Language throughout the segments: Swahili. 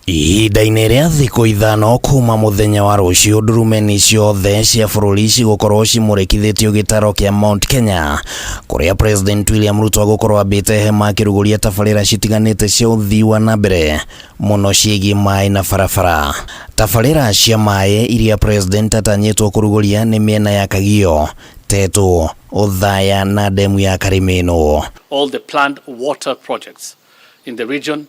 Ihinda-inĩ rĩa thikũ ithano kuma muthenya wa RUCIU ndurumeni ciothe cia bũrũri cigũkorwo cimũrĩkithĩtio gĩtaro kĩa Mount Kenya, kũrĩa President William Ruto agũkorwo ambĩte hema akĩrugũria tabarĩra citiganĩte cia ũthii wa nambere mũno ciĩgiĩ maĩ na barabara. Tabarĩra cia maĩ iria President atanyĩtwo kũrugũria nĩ mĩena ya KUGIA, Tetu, Othaya na demu ya kirima-ini. All the planned water projects in the region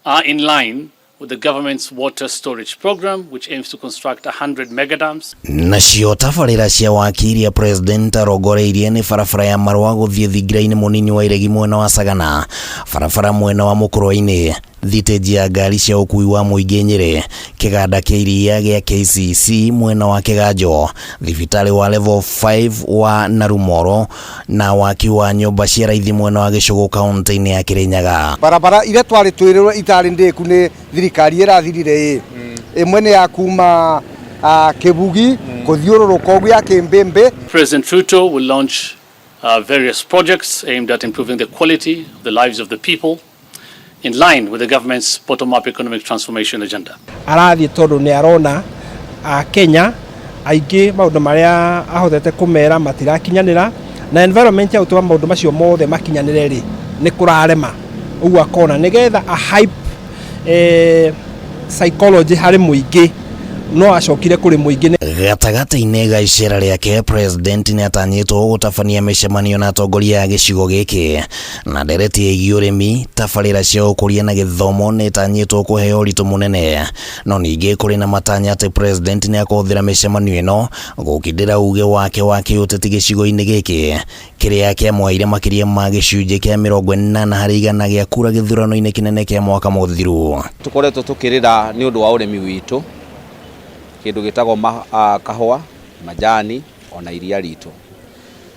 are in line with the government's water storage program, which aims to construct 100 megadams. Nacio tabarĩra cia waki iria President arongoreirie nĩ barabara ya Marũa gũthiĩ thingira-inĩ mũnini wa Iregi mwena wa Sagana, barabara mwena wa Mũkũrwa-inĩ, thitĩnji ya ngari cia ũkui wa mũingĩ Nyĩrĩ, kĩganda kĩa iria gĩa KCC mwena wa Kĩganjo, thibitarĩ wa level 5 wa Narumoro na waki wa nyũmba cia raithi mwena wa Gĩcũgũ kaunti-inĩ ya Kĩrĩnyaga. Barabara iria twarĩ twĩrĩrwo itarĩ ndĩku nĩ thirikari ĩrathirire ĩmwe nĩ ya kuma Kĩbugi gũthiũrũrũka ũguo ya Kĩmbĩmbĩ. President Ruto will launch various projects aimed at improving the quality of the lives of the people in line with the government's bottom-up economic transformation agenda. Arathi tondu ni arona Kenya aingĩ maũndũ marĩa ahotete kũmera matirakinyanĩra na environment ya gũtũma maũndũ macio mothe makinyanĩre rĩ nĩ kũrarema. Ũguo akona nĩgetha a hype psychology harĩ mũingĩ no acokire kũrĩ mũingĩ. Gatagatĩ-inĩ ga iceera rĩake, President nĩ atanyĩtwo gũtabania mĩcemanio na atongoria a gĩcigo gĩkĩ, na ndereti ĩgiĩ ũrĩmi, tabarĩra cia ũkũria na gĩthomo nĩ itanyĩtwo kũheo ũritũ mũnene, no ningĩ kũrĩ na matanya atĩ President nĩ akũhũthĩra mĩcemanio ĩno gũkindĩra uge wake wa kĩũteti gĩcigo-inĩ gĩkĩ kĩrĩa kĩamũheire makĩria ma gĩcunjĩ kĩa 80% gĩa kura gĩthurano-inĩ kĩnene kĩa mwaka mũthiru. Tũkoretwo tũkĩrĩra nĩ ũndũ wa ũrĩmi witũ, kĩndũ gĩtagwo kahũa, majani ona iria ritũ,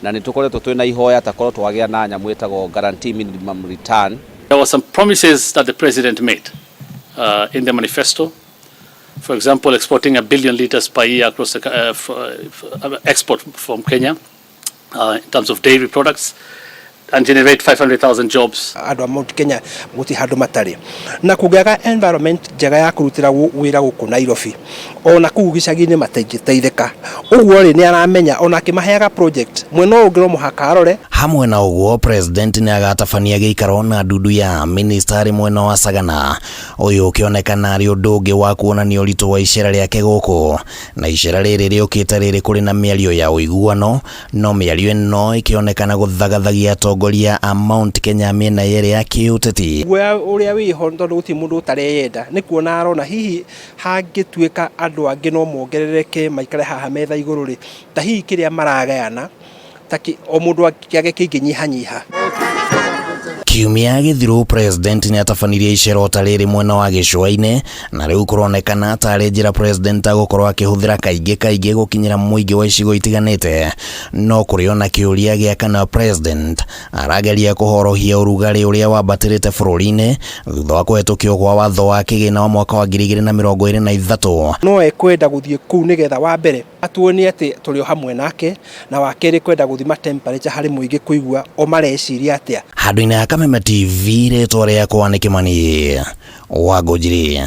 na nĩ tũkoretwo twĩna ihoya takorwo twagĩa na nyamũ ĩtagwo guarantee minimum return. There were some promises that the president made in the manifesto. For example, exporting 1 billion liters per year across the export from Kenya in terms of dairy products and generate 500,000 jobs. Andũ a Mount Kenya gũti handũ matarĩ na kũgĩaga environment njega ya kũrutĩra wĩra gũkũ Nairobi, ona kũu gĩcagi-inĩ matingĩteithĩka. Ũguo rĩ nĩ aramenya ona akĩmaheaga project mwena ũngĩ no mũhaka arore. Hamwe na ũguo, President nĩ agatabania gĩikaro na ndundu ya AMINISTA arĩ mwena wa Sagana, ũyũ ũkĩonekana arĩ ũndũ ũngĩ wa kuonania ũritũ wa iceera rĩake gũkũ, na iceera rĩrĩ rĩũkĩte rĩrĩ kũrĩ na mĩario ya ũiguano, no mĩario ĩno ĩkĩonekana gũthagathagia atongoria a Mount Kenya mĩena yerĩ ya kĩũteti. Ũrĩa wĩho tondũ gũtirĩ mũndũ ũtareyenda nĩ kuona arona hihi hangĩtuĩka andũ angĩ no mongerereke maikare haha metha igũrũ rĩ, ta hihi kĩrĩa maragayana o mũndũ akĩage kĩngĩnyihanyiha. Kiumia gĩthiru, President nĩ atabanirie iceera ta rĩrĩ mwena wa gĩcũa-inĩ, na rĩu kũronekana tarĩ njĩra President agũkorwo akĩhũthĩra kaingĩ gũkinyĩra mũingĩ wa icigo itiganĩte, no kũrĩ ona kĩũria gĩa kana President arageria kũhorohia ũrugarĩ ũrĩa wambatĩrĩte bũrũri-inĩ thutha wa kũhetũkio kwa watho wa kĩgĩna wa mwaka wa 2023. No ekwenda gũthiĩ kũu nĩgetha wa mbere atuonie atĩ tũrĩ hamwe nake, na wa kerĩ kwenda gũthima temperature harĩ mũingĩ kũigua o mareciria atĩa. Handũ-inĩ ha Kameme TV, rĩtwa rĩakwa nĩ Kĩmani wa Ngũnjiri.